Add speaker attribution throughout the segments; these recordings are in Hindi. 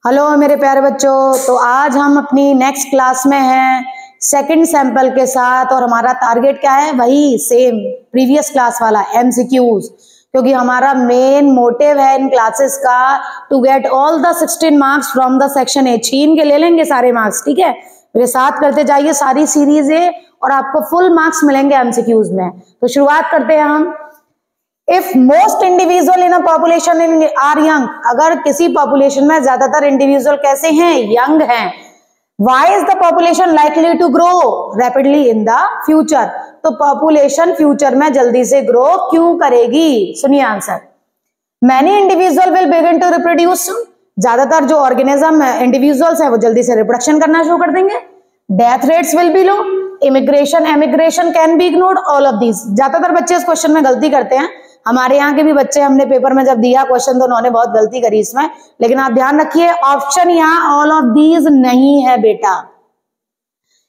Speaker 1: हेलो मेरे प्यारे बच्चों, तो आज हम अपनी नेक्स्ट क्लास में हैं सेकंड सैंपल के साथ। और हमारा टारगेट क्या है? वही सेम प्रीवियस क्लास वाला MCQs, क्योंकि हमारा मेन मोटिव है इन क्लासेस का to get all the 16 marks from the section A. छीन के ले लेंगे सारे मार्क्स, ठीक है? मेरे साथ करते जाइए सारी सीरीज है और आपको फुल मार्क्स मिलेंगे MCQs में। तो शुरुआत करते हैं हम। If most individual in a population are young, अगर किसी पॉपुलेशन में ज्यादातर इंडिविजुअल कैसे हैं? यंग हैं। Why is the population likely to grow rapidly in the future? तो पॉपुलेशन फ्यूचर में जल्दी से ग्रो क्यों करेगी? सुनिए answer. Many individual will begin to reproduce, ज्यादातर जो ऑर्गेनिज्म इंडिविजुअल्स है वो जल्दी से रिप्रोडक्शन करना शुरू कर देंगे। Death rates will be low, immigration emigration can be ignored, all of these. ज्यादातर बच्चे इस क्वेश्चन में गलती करते हैं। हमारे यहाँ के भी बच्चे, हमने पेपर में जब दिया क्वेश्चन तो उन्होंने बहुत गलती करी इसमें, लेकिन आप ध्यान रखिए ऑप्शन यहाँ ऑल ऑफ दीज नहीं है बेटा।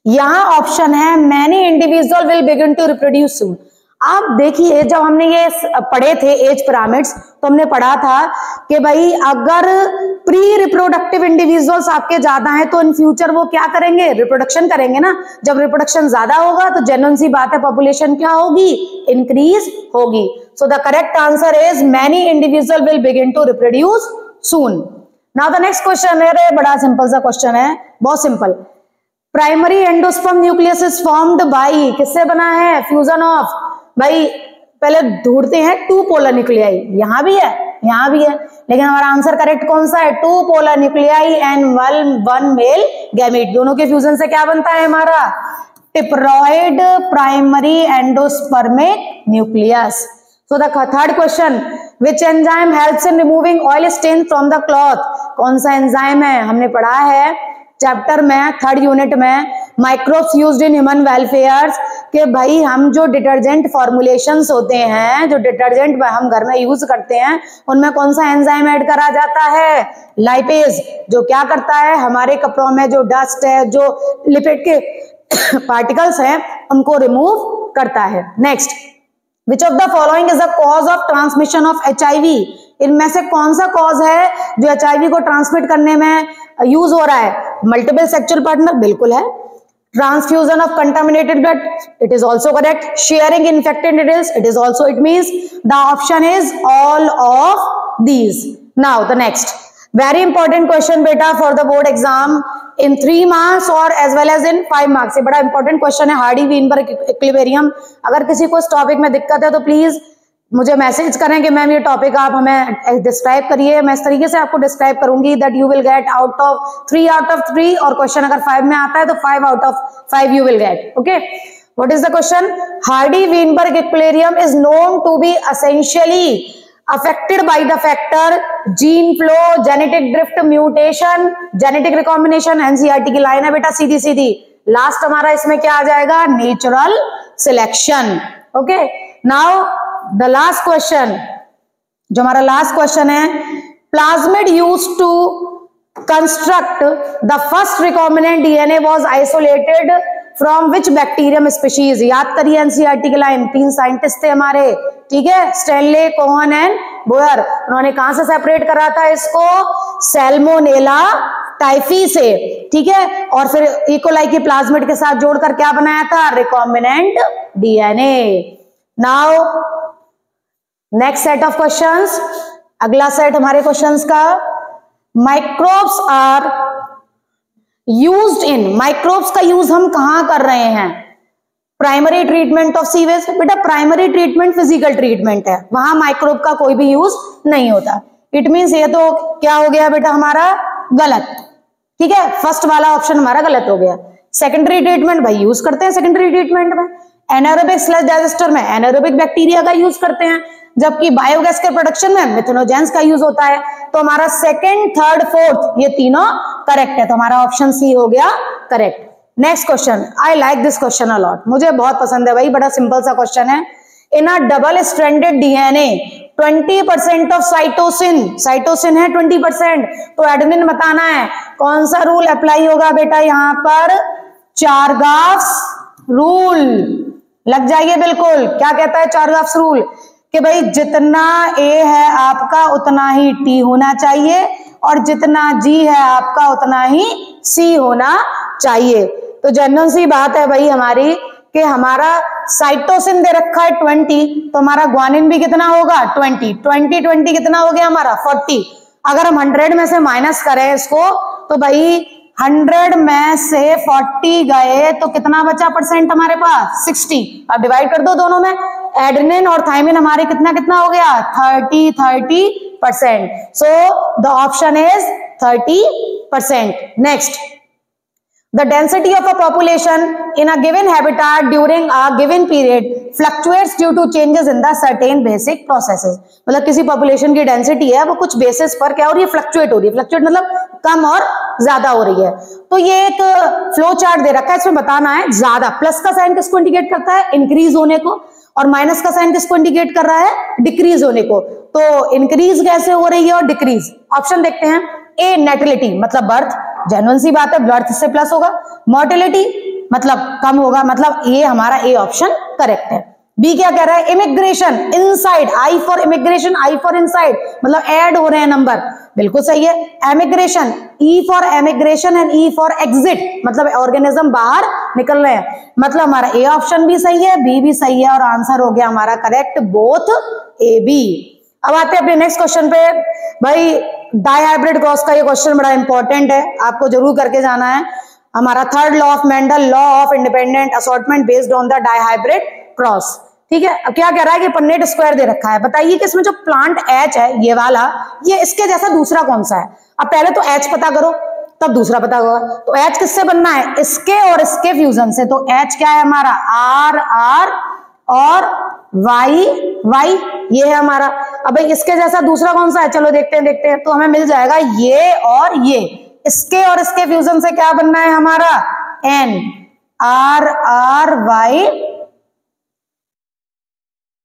Speaker 1: यहाँ ऑप्शन है many individual will begin to reproduce soon. आप देखिए, जब हमने ये पढ़े थे एज पिरामिड्स, तो हमने पढ़ा था कि भाई अगर प्री रिप्रोडक्टिव इंडिविजुअल्स आपके ज्यादा हैं तो इन फ्यूचर वो क्या करेंगे? रिप्रोडक्शन करेंगे ना। जब रिप्रोडक्शन ज्यादा होगा तो जेन्युइन सी बात है पॉपुलेशन क्या होगी? इंक्रीज होगी। So the correct answer is many individual will begin to reproduce soon. Now the next question है, बड़ा सिंपल सा क्वेश्चन है, बहुत simple. Primary endosperm nucleus is formed by, किससे बना है? फ्यूजन ऑफ, भाई पहले ढूंढते हैं टू पोलर न्यूक्लियाई। यहां भी है, यहां भी है, लेकिन हमारा आंसर करेक्ट कौन सा है? Two polar nuclei and one male gamete. दोनों के फ्यूजन से क्या बनता है हमारा? Triploid primary endospermic nucleus. So the third question, which enzyme helps in removing oil stain from the cloth? कौन सा एंजाइम है? हमने पढ़ा है चैप्टर में, थर्ड यूनिट में, microbes used in human welfare, कि भाई हम जो डिटर्जेंट फॉर्मुलेशंस होते हैं, जो डिटर्जेंट हम घर में यूज करते हैं, उनमें कौन सा एंजाइम ऐड करा जाता है? लाइपेज, जो क्या करता है हमारे कपड़ों में जो डस्ट है, जो लिपिड के पार्टिकल्स हैं, उनको रिमूव करता है। Next, which of the following is the cause of transmission of HIV? इनमें से कौन सा कॉज है जो HIV को ट्रांसमिट करने में यूज हो रहा है? मल्टीपल सेक्सुअल पार्टनर, बिल्कुल है। Transfusion of contaminated blood, it is also correct. Sharing infected needles, it is also, it means the option is all of these. Now the next very important question बेटा for the board exam in 3 marks और as well as in 5 marks. ये बड़ा इंपॉर्टेंट क्वेश्चन है, हार्डी-वीनबर्ग इक्विलिब्रियम। अगर किसी को इस टॉपिक में दिक्कत है तो प्लीज मुझे मैसेज करें कि मैम ये टॉपिक आप हमें डिस्क्राइब करिए। मैं इस तरीके से आपको डिस्क्राइब करूंगी that you will gate 3 out of 3, और क्वेश्चन अगर 5 में आता है तो 5 out of 5 you will get. Okay, what is the question? Hardy Weinberg equilibrium is known to be essentially affected by the factor gene flow, genetic drift, mutation, genetic recombination। NCERT की लाइन है बेटा सीधी सीधी। लास्ट हमारा इसमें क्या आ जाएगा? Natural selection. Okay, now the last question, जो हमारा लास्ट क्वेश्चन है, plasmid used to construct the first recombinant DNA was isolated from which bacterium species? याद करिए NCERT की लाइन। 3 साइंटिस्ट थे हमारे, ठीक है, स्टैनले, कोहन एंड बोयर। उन्होंने कहां से सेपरेट करा था इसको? सैल्मोनेला टाइफी से, ठीक है, और फिर इकोलाई की प्लाज्मिड के साथ जोड़कर क्या बनाया था? Recombinant DNA। Now next set of questions, अगला सेट हमारे क्वेश्चंस का, microbes are used in, microbes का यूज हम कहां कर रहे हैं? Primary treatment of sewage. बेटा प्राइमरी ट्रीटमेंट फिजिकल ट्रीटमेंट है, वहां माइक्रोब का कोई भी यूज नहीं होता। इट मीन्स ये तो क्या हो गया बेटा हमारा? गलत, ठीक है, फर्स्ट वाला ऑप्शन हमारा गलत हो गया। सेकेंडरी ट्रीटमेंट भाई यूज करते हैं सेकेंडरी ट्रीटमेंट में, एनारोबिक स्लैश डाइजेस्टर में एनारोबिक बैक्टीरिया का यूज करते हैं, जबकि बायोगैस के प्रोडक्शन में मिथेनोजेंस का यूज होता है। तो हमारा सेकंड, थर्ड, फोर्थ ये तीनों करेक्ट है, तो हमारा ऑप्शन सी हो गया correct. Next question, I like this question a lot, मुझे बहुत पसंद है भाई, बड़ा सिंपल सा क्वेश्चन है। In a double stranded DNA 20% of cytosine, cytosine है 20%, तो एडेनिन बताना है। कौन सा रूल अप्लाई होगा बेटा यहाँ पर? चारगाफ्स रूल। लग जाइए बिल्कुल। क्या कहता है चारगाफ्स रूल? कि भाई जितना A है आपका उतना ही T होना चाहिए, और जितना जी है आपका उतना ही सी होना चाहिए। तो जनरल सी बात है भाई हमारी कि हमारा साइटोसिन दे रखा है 20, तो हमारा ग्वानिन भी कितना होगा 20 कितना हो गया हमारा 40। अगर हम 100 में से माइनस करें इसको तो भाई 100 में से 40 गए तो कितना बचा परसेंट हमारे पास 60। अब डिवाइड कर दो दोनों में, एडेनिन और थायमिन हमारे कितना कितना हो गया 30%। सो the option is 30%। Next, the density of a population in a given habitat during a given period fluctuates due to changes in the certain basic processes। मतलब किसी population की density है वो कुछ basis पर क्या हो रही है फ्लक्चुएट हो रही है। फ्लक्चुएट मतलब कम और ज्यादा हो रही है। तो ये एक फ्लो चार्ट दे रखा है, इसमें बताना है ज्यादा प्लस का साइन किसको इंडिकेट करता है इंक्रीज होने को, और माइनस का साइन किसको इंडिकेट कर रहा है डिक्रीज होने को। तो इंक्रीज कैसे हो रही है और डिक्रीज। ऑप्शन देखते हैं। ए नेटिलिटी मतलब बर्थ, जेन्युइन सी बात है बर्थ से प्लस होगा। मोर्टेलिटी मतलब कम होगा, मतलब ये हमारा ए ऑप्शन करेक्ट है। बी क्या कह रहा है immigration inside, I for immigration I for inside मतलब ऐड हो रहे हैं नंबर, बिल्कुल सही है। Emigration E for emigration and E for exit मतलब ऑर्गेनिज्म बाहर निकल रहे हैं, मतलब हमारा ए ऑप्शन भी सही है बी भी सही है और आंसर हो गया हमारा करेक्ट बोथ ए बी। अब आते हैं अपने नेक्स्ट क्वेश्चन पे। भाई डाइहाइब्रिड क्रॉस का ये क्वेश्चन बड़ा इंपॉर्टेंट है, आपको जरूर करके जाना है। हमारा third law of Mendel, law of independent assortment based on the dihybrid cross. ठीक है, अब क्या कह रहा है कि पन्नेट स्क्वायर दे रखा है, बताइए कि इसमें जो प्लांट एच है ये वाला, ये इसके जैसा दूसरा कौन सा है। अब पहले तो एच पता करो तब दूसरा पता होगा। तो एच किससे बनना है इसके और इसके फ्यूजन से। तो एच क्या है हमारा आर आर और वाई वाई, ये है हमारा। अब भाई इसके जैसा दूसरा कौन सा है, चलो देखते हैं। तो हमें मिल जाएगा ये और ये, इसके और इसके फ्यूजन से क्या बनना है हमारा N R R Y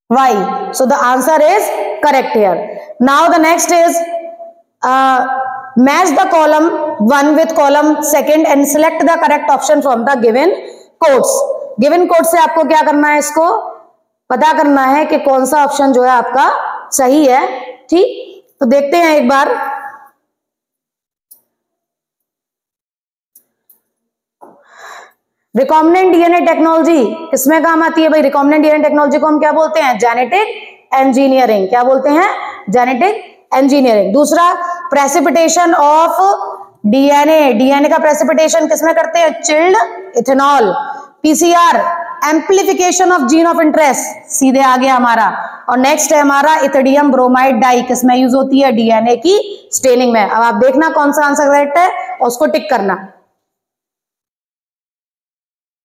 Speaker 1: Y. So the answer is correct here. Now the next is match the column 1 with column 2 and select the correct option from the given codes. Given code से आपको क्या करना है, इसको पता करना है कि कौन सा ऑप्शन जो है आपका सही है। ठीक, तो देखते हैं एक बार। रिकॉम्बिनेंट डीएनए टेक्नोलॉजी किसमें काम आती है भाई। रिकॉम्बिनेंट डीएनए टेक्नोलॉजी को हम क्या बोलते हैं जेनेटिक इंजीनियरिंग। क्या बोलते हैं जेनेटिक इंजीनियरिंग। दूसरा प्रेसिपिटेशन ऑफ डीएनए, डीएनए का प्रेसिपिटेशन किसमें करते हैं chilled ethanol. PCR amplification of gene of interest, सीधे आ गया हमारा। और नेक्स्ट है हमारा इथिडियम ब्रोमाइड डाई, किसमें यूज होती है डीएनए की स्टेनिंग में। अब आप देखना कौन सा आंसर करेक्ट है और उसको टिक करना।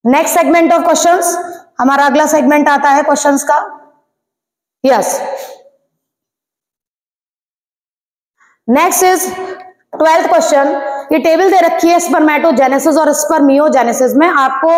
Speaker 1: नेक्स्ट सेगमेंट ऑफ क्वेश्चंस, हमारा अगला सेगमेंट आता है क्वेश्चंस का। Yes, next is 12th question. ये टेबल दे रखी है स्पर्मेटोजेनेसिस और स्पर्मियोजेनेसिस में, आपको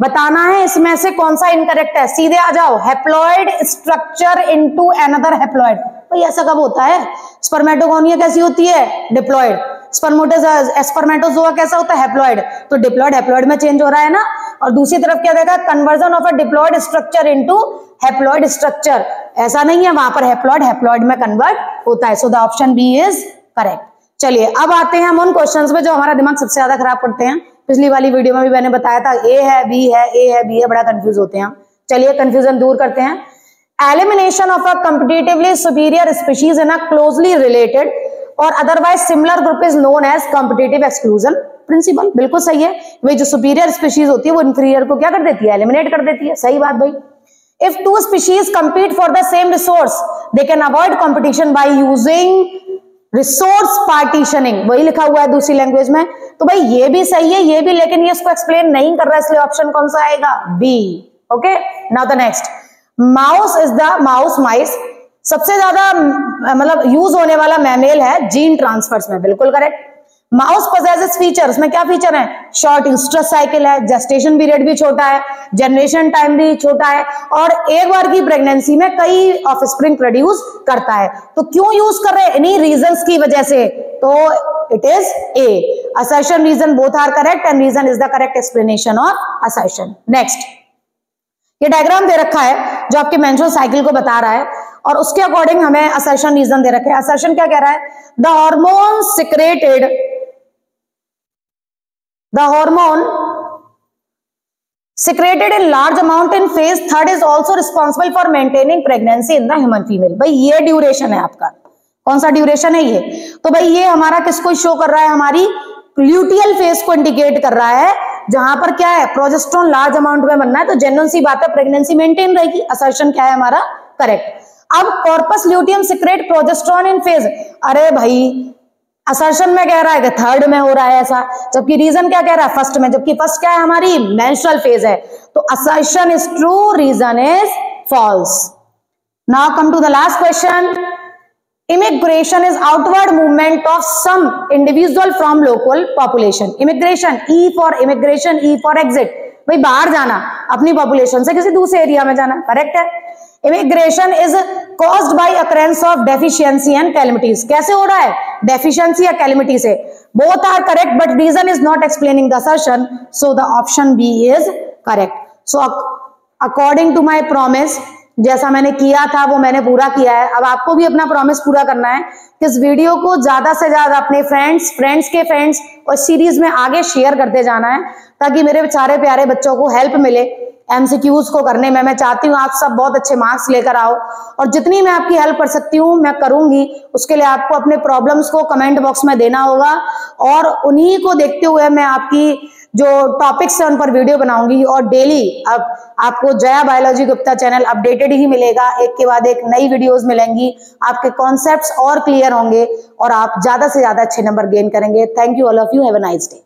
Speaker 1: बताना है इसमें से कौन सा इनकरेक्ट है। सीधे आ जाओ, haploid structure into another haploid. भाई ऐसा कब होता है, स्पर्मेटोगोनिया कैसी होती है डिप्लॉइड, स्पर्मेटोजोआ कैसा होता है हैप्लॉइड। तो डिप्लॉइड हैप्लॉइड में चेंज हो रहा है ना। और दूसरी तरफ क्या देखा conversion of a diploid structure into haploid structure, ऐसा नहीं है, वहां पर हैप्लॉइड हैप्लॉइड में कन्वर्ट होता है। So the option B is correct. चलिए अब आते हैं हम उन क्वेश्चंस में जो हमारा दिमाग सबसे ज्यादा खराब करते हैं। पिछली वाली वीडियो में भी मैंने बताया था ए है बी है ए है बी है, बड़ा कंफ्यूज होते हैं। चलिए कंफ्यूजन दूर करते हैं। Elimination of a competitively superior species in a closely related और otherwise similar group is known as competitive exclusion principle. बिल्कुल सही है, वे जो सुपीरियर स्पीशीज होती है वो इंफीरियर को क्या कर देती है एलिमिनेट कर देती है। सही बात भाई। If two species compete for the same resource, they can avoid competition by using resource partitioning। वही लिखा हुआ है दूसरी लैंग्वेज में। तो भाई ये भी सही है ये भी, लेकिन ये इसको एक्सप्लेन नहीं कर रहा है, इसलिए ऑप्शन कौन सा आएगा B. Okay, now the next. Mouse is the mice सबसे ज्यादा मतलब यूज होने वाला मैमेल है जीन ट्रांसफर्स में। बिल्कुल करेक्ट। माउस पोजेसेस फीचर, उसमें क्या फीचर है शॉर्ट इंस्ट्रस साइकिल है, जेस्टेशन पीरियड भी छोटा है, जनरेशन टाइम भी छोटा है, और एक बार की प्रेगनेंसी में कई ऑफस्प्रिंग प्रोड्यूस करता है। तो क्यों यूज कर रहे हैं इन्हीं रीजंस की वजह से, तो it is A. Assertion reason both are correct and reason is the correct explanation of assertion. Next, ये डायग्राम दे रखा है जो आपके मेंस्ट्रुअल साइकिल को बता रहा है, और उसके अकॉर्डिंग हमें असर्शन रीजन दे रखे हैं। असर्शन क्या कह रहा है? The hormone secreted in large amount in phase third is also responsible for maintaining pregnancy in the human female। भाई ये ड्यूरेशन है आपका, कौन सा ड्यूरेशन है ये? तो भाई ये हमारा किसको शो कर रहा है? हमारी ल्यूटियल फेज को इंडिकेट कर रहा है, जहां पर क्या है, प्रोजेस्टेरोन लार्ज अमाउंट में बनना है, तो जेन्युइन सी बात है प्रेगनेंसी मेंटेन रहेगी। असर्शन क्या है हमारा? करेक्ट। अब कॉर्पस ल्यूटियम सिक्रेट प्रोजेस्टेरोन इन फेज, अरे भाई असर्शन में कह रहा है कि थर्ड में हो रहा है ऐसा, जबकि रीजन क्या कह रहा है? फर्स्ट में, जबकि फर्स्ट क्या है हमारी? मेंस्ट्रुअल फेज है। तो assertion is true, reason is false. Now come to the last question. Emigration is outward movement of some individual from local population. Emigration, E for emigration, E for exit, भाई बाहर जाना, अपनी पॉपुलेशन से किसी दूसरे एरिया में जाना, करेक्ट है। Emigration is caused by occurrence of deficiency and calamities. कैसे हो रहा है? डेफिशिएंसी या कैलमिटी से। Both are correct but reason is not explaining the assertion, so the option B is correct. So according to my promise, जैसा मैंने किया था वो मैंने पूरा किया है। अब आपको भी अपना प्रॉमिस पूरा करना है कि इस वीडियो को ज्यादा से ज्यादा अपने फ्रेंड्स के फ्रेंड्स और सीरीज में आगे शेयर करते जाना है, ताकि मेरे सारे प्यारे बच्चों को हेल्प मिले एमसीक्यूज को करने में। मैं चाहती हूँ आप सब बहुत अच्छे मार्क्स लेकर आओ, और जितनी मैं आपकी हेल्प कर सकती हूँ मैं करूंगी। उसके लिए आपको अपने प्रॉब्लम्स को कमेंट बॉक्स में देना होगा, और उन्हीं को देखते हुए मैं आपकी जो टॉपिक्स है उन पर वीडियो बनाऊंगी। और डेली अब आपको Jaya biology Gupta channel updated ही मिलेगा, एक के बाद एक नई वीडियोस मिलेंगी, आपके कॉन्सेप्ट्स और क्लियर होंगे और आप ज्यादा से ज्यादा अच्छे नंबर गेन करेंगे। Thank you all of you, have a nice day.